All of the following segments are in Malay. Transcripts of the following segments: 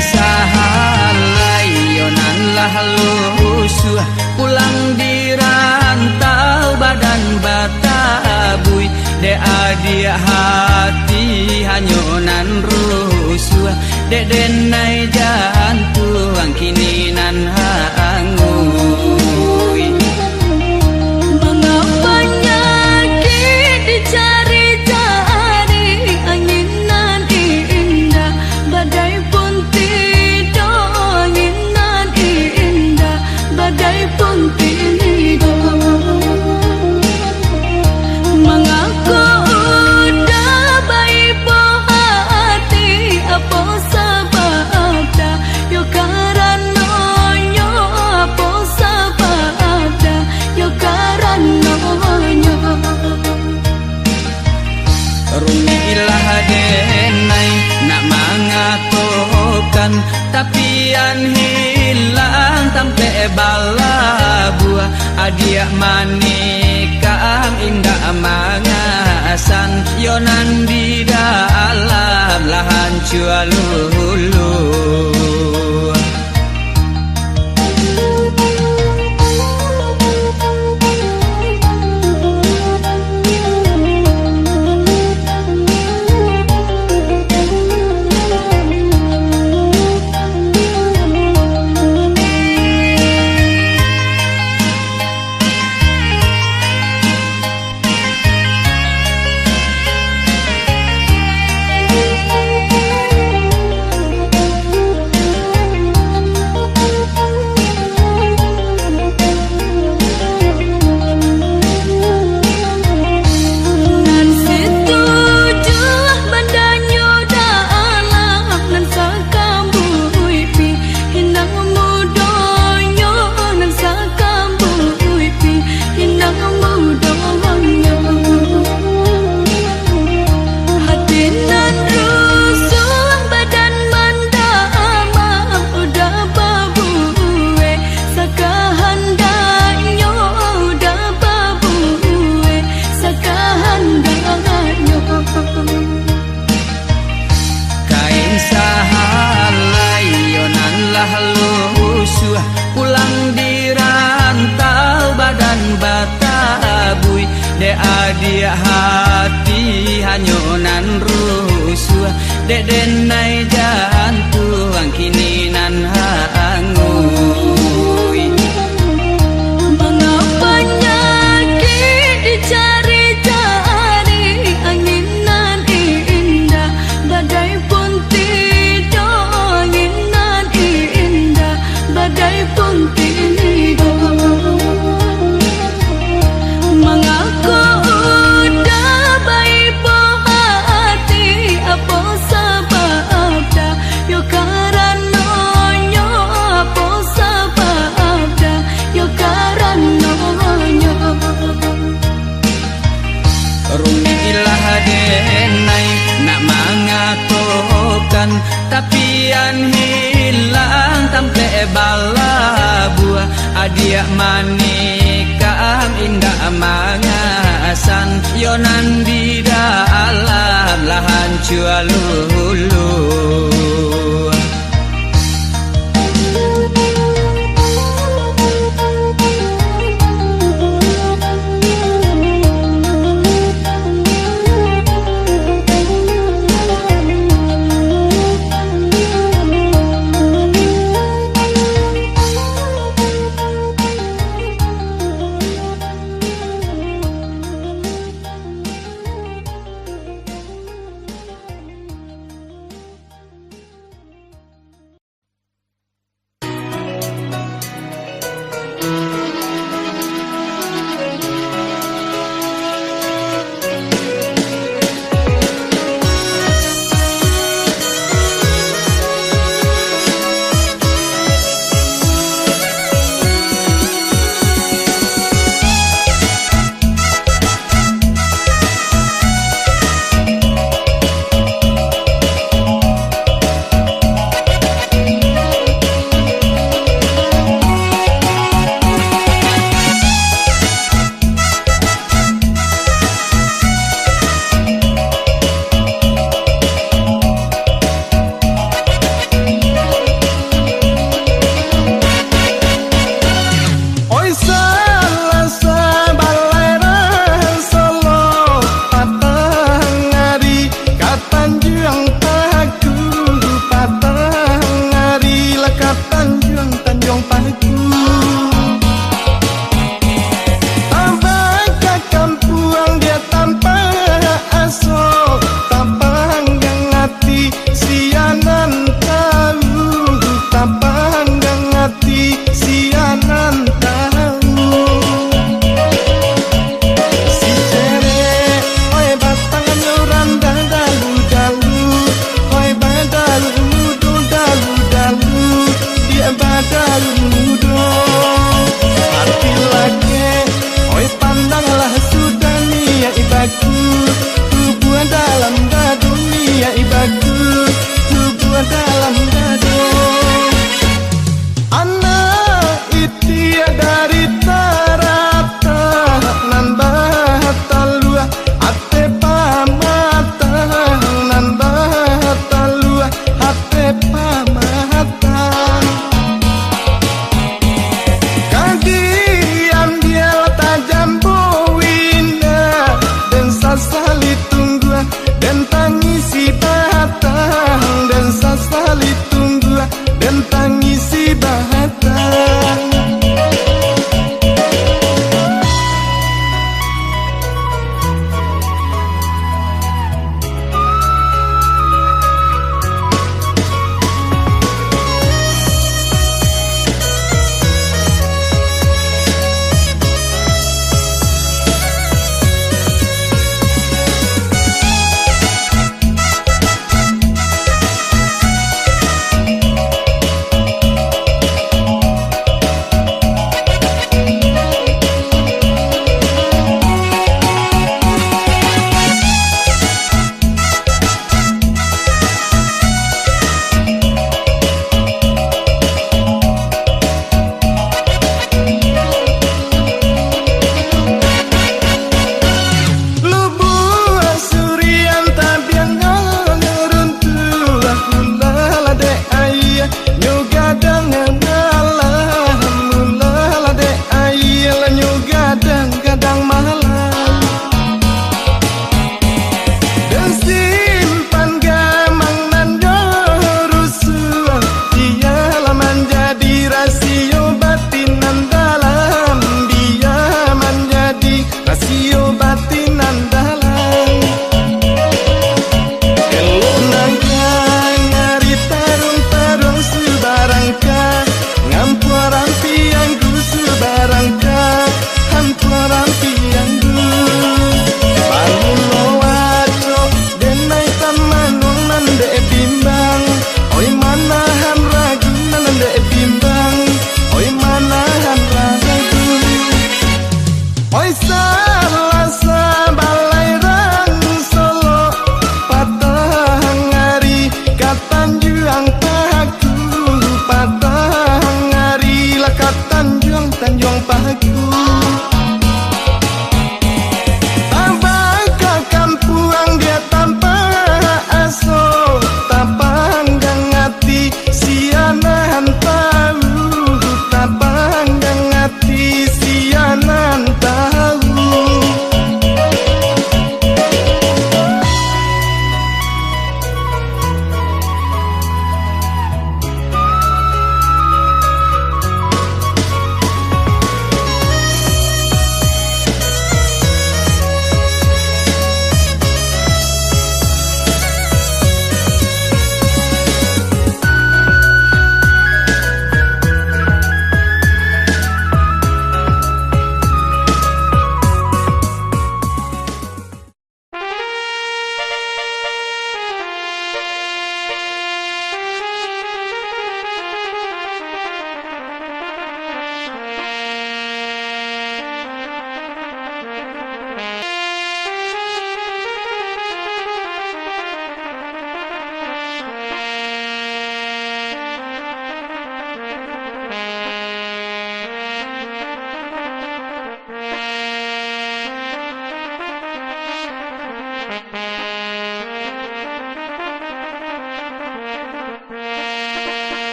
sahalaiyonan lusuh pulang di rantau badan batabui de adia hati hanyonan rusuh de denai jantung kini nan hangui mengapa nyakit dicari-cari anginan indah badai pun tidur anginan indah badai pun tidur mengaku udah baik hati apa sababda yo karano yo apa sababda yo karano yo rumilah denai nak mengatokan tapian hilang tampe bala buah adia manikah indah mangasan yonan di dalam lahan cualulu lusuh pulang di rantau badan batabui de adia hati hanyonan rusuh de denai jantung kini nan hangui mengapa nyakit dicari-cari anginan indah badai pun tidur anginan indah badai pun tidur mengaku udah baik hati apa sababda yo karano yo apa sababda yo karano yo rumilah denai nak mengatokan tapian hilang tampe bala buah adia manikah indah mangasan yonan di dalam lahan cualulu tangisi bahatang.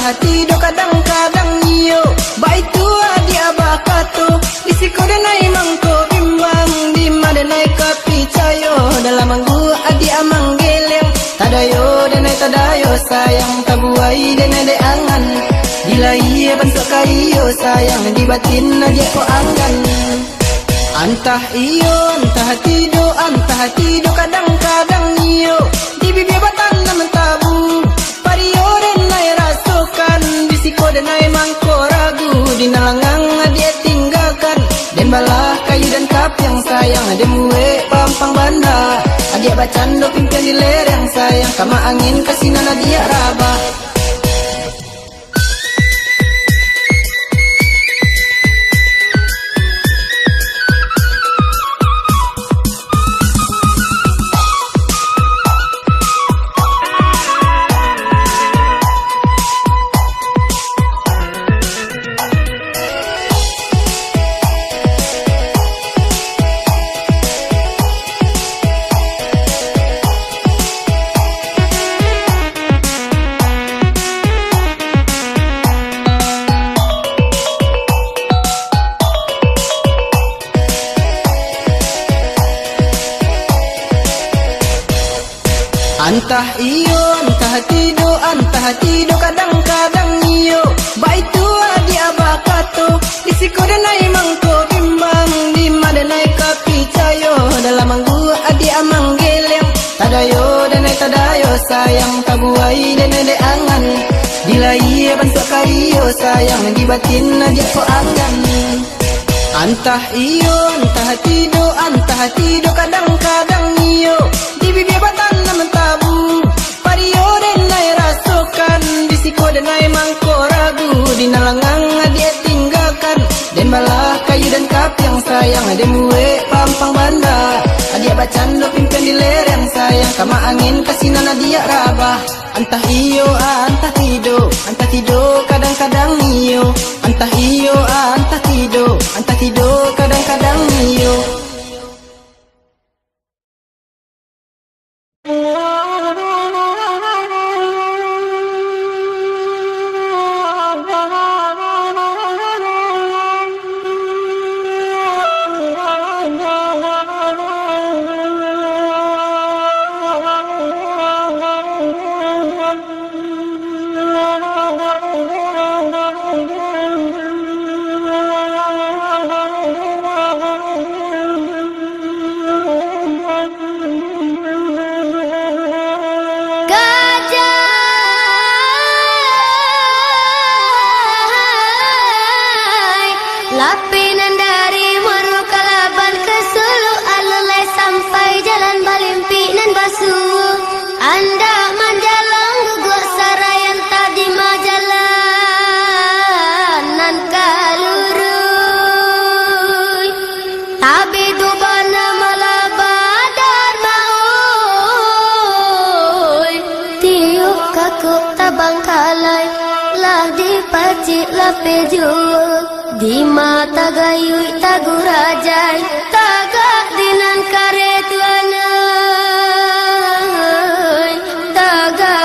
entah tidur kadang-kadang iyo. Baik tua dia bakato, isiko dan naik mangko bimbang, di mana naik kapi cayo. Dalam manggu adi amang geleng, tadayo dan naik tadayo sayang, tabuai dan naik angan. Dilai bensok kayo sayang, di batin aja ko anggan. Antah iyo, entah tidur kadang-kadang iyo. Di bibir batan naman tabu, pario dan naik rasukan, bisiko dan naik mangko ragu. Di nalangang dia tinggalkan, dan balah kayu dan kap yang sayang. Ada muwe pampang banda, adia bacando pimpian di lereng sayang. Kama angin kasinan adia rabah. Antah iyo, entah tidur kadang-kadang iyo. Baik tua dia bakato, isiko dan naik mangko bimbang, di mana naik kapi cayo. Dalam manggu adi amang geleng, tadayo dan naik tadayo sayang, tabuai dan naik angan. Dilai bensok kayo sayang, di batin aja ko anggan. Antah iyo, entah tidur kadang-kadang iyo. Di bibir batan naman tabu, pario dan naik rasukan, bisiko dan naik mangko ragu. Di nalangang dia tinggalkan, dan balah kayu dan kap yang sayang. Ada muwe pampang banda, adia bacando pimpian di lereng sayang. Kama angin kasinan adia rabah. Antah iyo, entah tidur kadang-kadang iyo. Antah iyo, entah tidur kadang-kadang iyo. Lapinan dari Moro Kalaban ke Sulu, alulai sampai jalan Balimpi nan basuh. Anda manjalang guguk sarayan tadi majalan nan kaluruy. Tabi dubana malabadan maoy. Tiup kaku tabang kalai, lah dipacik lapejul. Di mata gayui tagu rajai, tagak dinan kare tuanai, tagarubui.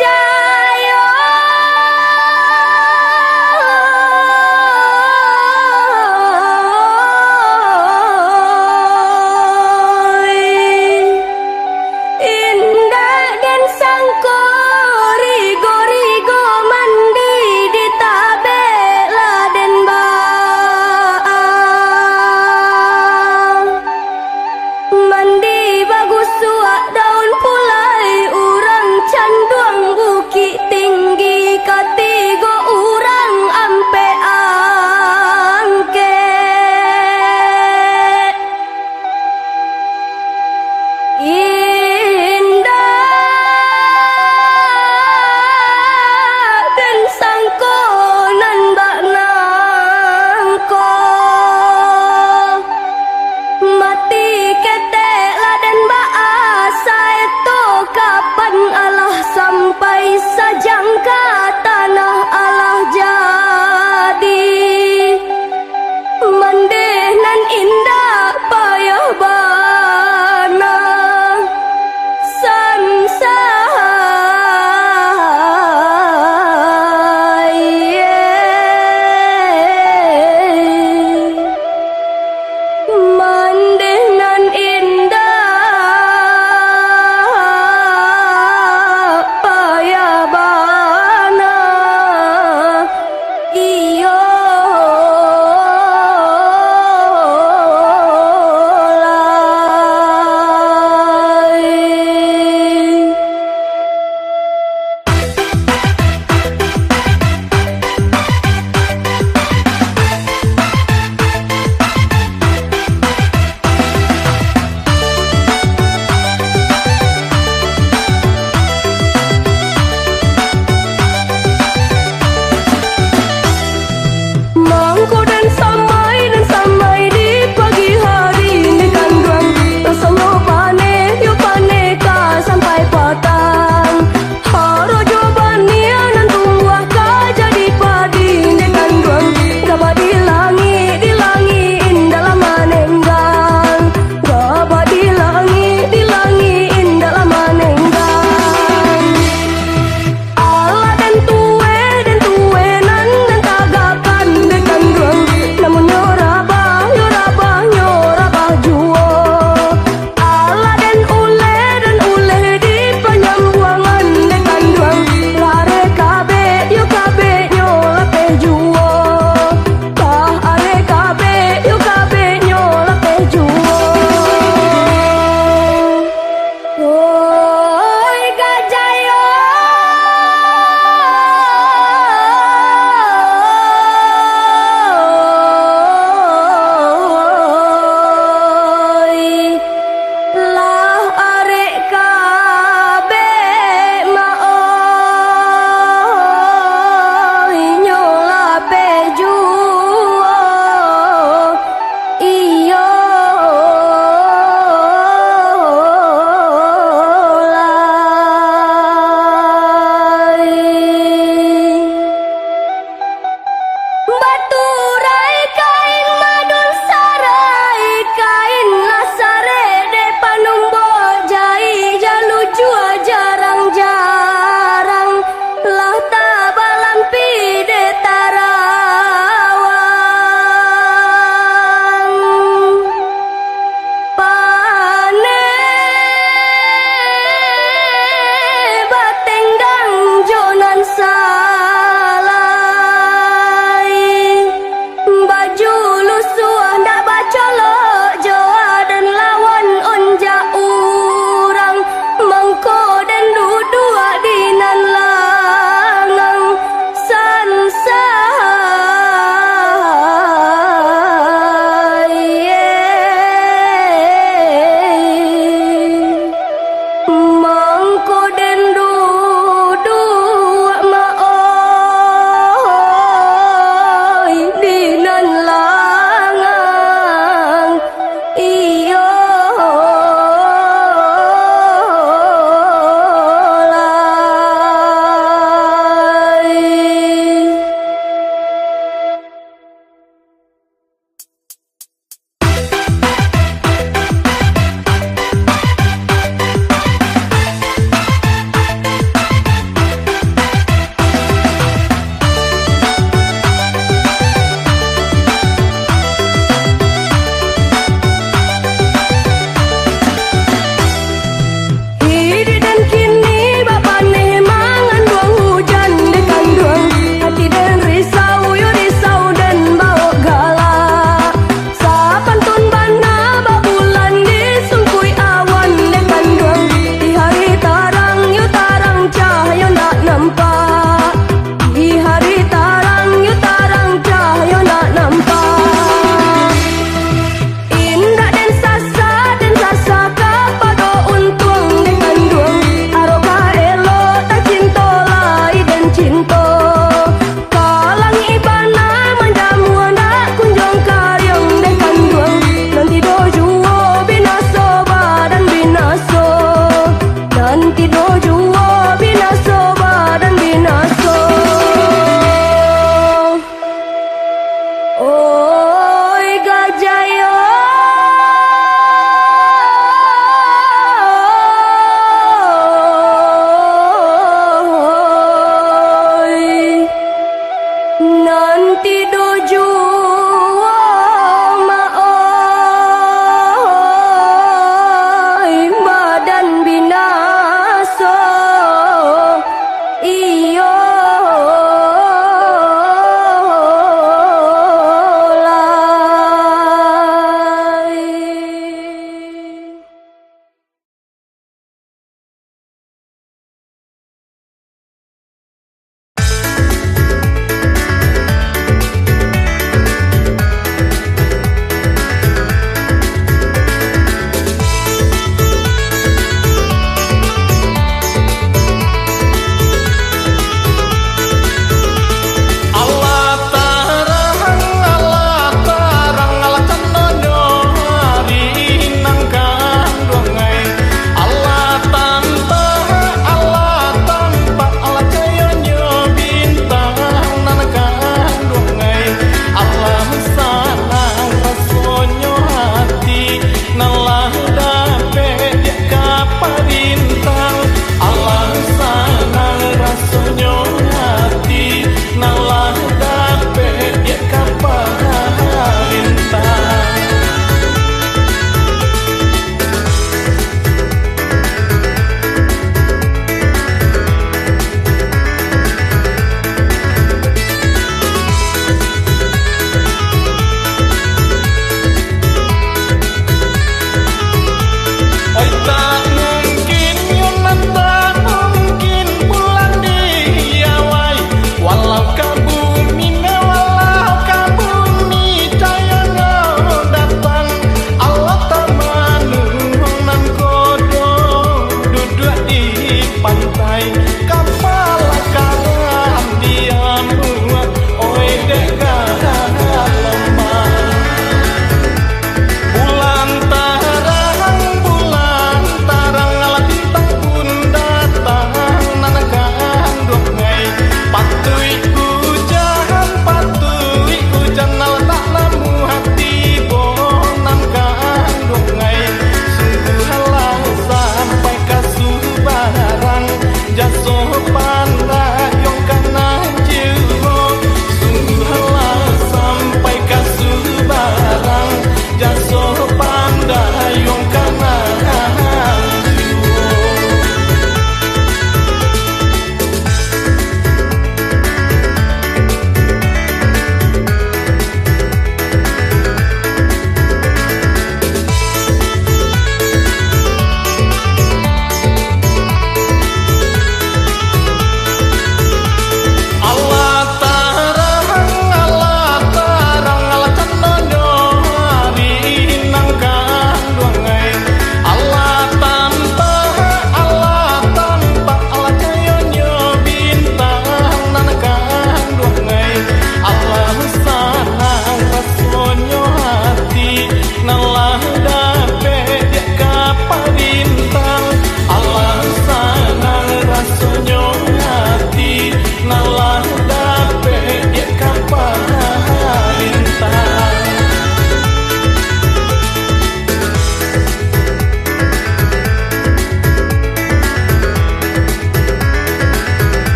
jayo indah dan sangkori gorigo mandi di tabela dan baang mandi bagus suak daun pulai urang canduang bukit tinggi katigo urang ampe angke indah dan sangkonan bak nangko mati ketek laden bak asa itu kapan Allah sama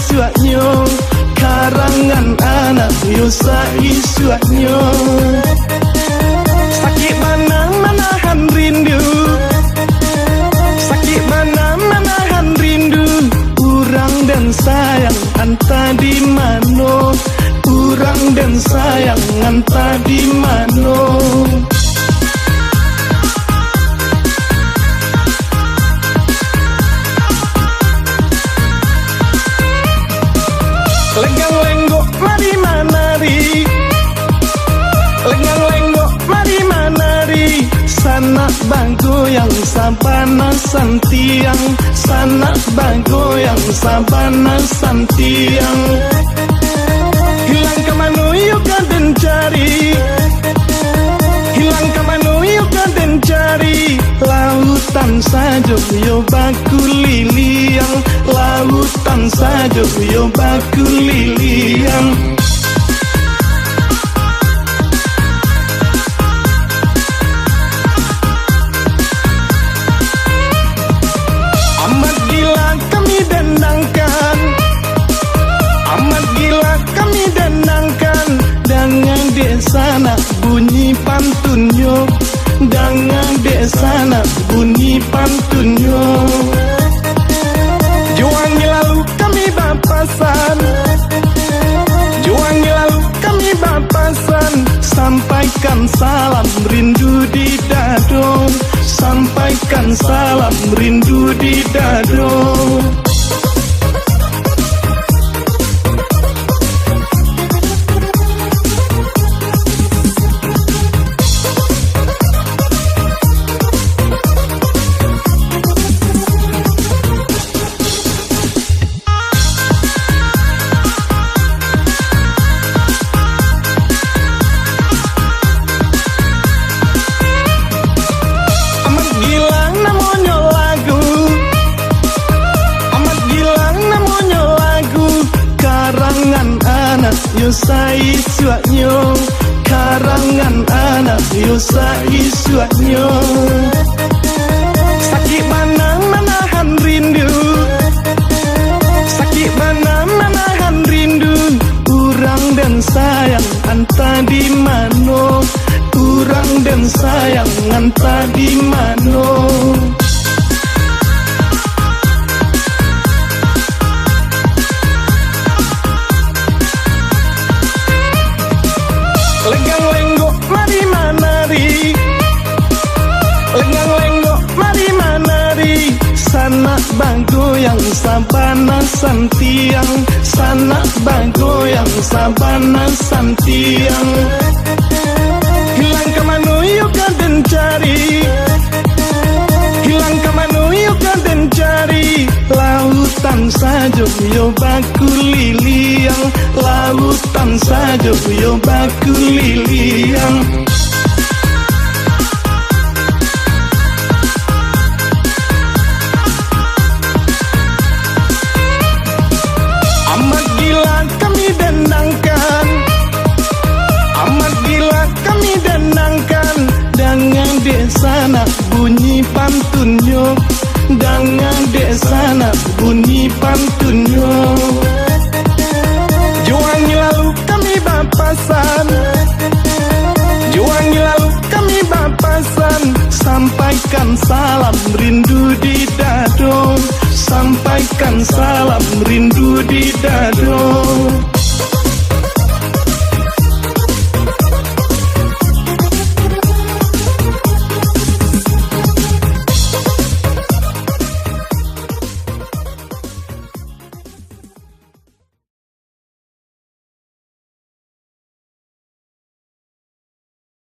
suaknyo karangan anak yo suaknyo sakit mana menahan rindu sakit mana menahan rindu urang dan sayang anta di mano urang dan sayang anta di mano Lenggang lenggok mari manari Lenggang lenggok mari manari Sanak bagoyang sabana santiang Sanak bagoyang sabana santiang Hilang ke manuyu kaden cari Hilang ke manuyu kaden cari Lautan sajo yo baku liliang Lautan sajo yo baku liliang Amat gila kami dendangkan Amat gila kami dendangkan Dengan desa nak bunyi pantunyo Dengan desa nak bunyi pantunyo Juangi lalu kami bapasan Juangi lalu kami bapasan Sampaikan salam rindu di dado Sampaikan salam rindu di dado Yo sai suaknyo karangan anak yo sai suaknyo sakit mana menahan rindu sakit mana menahan rindu urang dan sayang anta di mano urang dan sayang anta di mano Lenggang lenggok mari manari Lenggang lenggok mari manari Sanak bagoyang sabana santiang Sanak bagoyang sabana santiang Hilang ke manuyu kaden cari Hilang ke manuyu kaden cari Lautan sajo yo baku liliang Lautan sajo yo baku liliang Amat gila kami dendangkan Amat gila kami dendangkan Dengan desa nak bunyi pantunyo Dengan desa nak bunyi pantunyo Juangi lalu kami bapasan Juangi lalu kami bapasan Sampaikan salam rindu di dado Sampaikan salam rindu di dado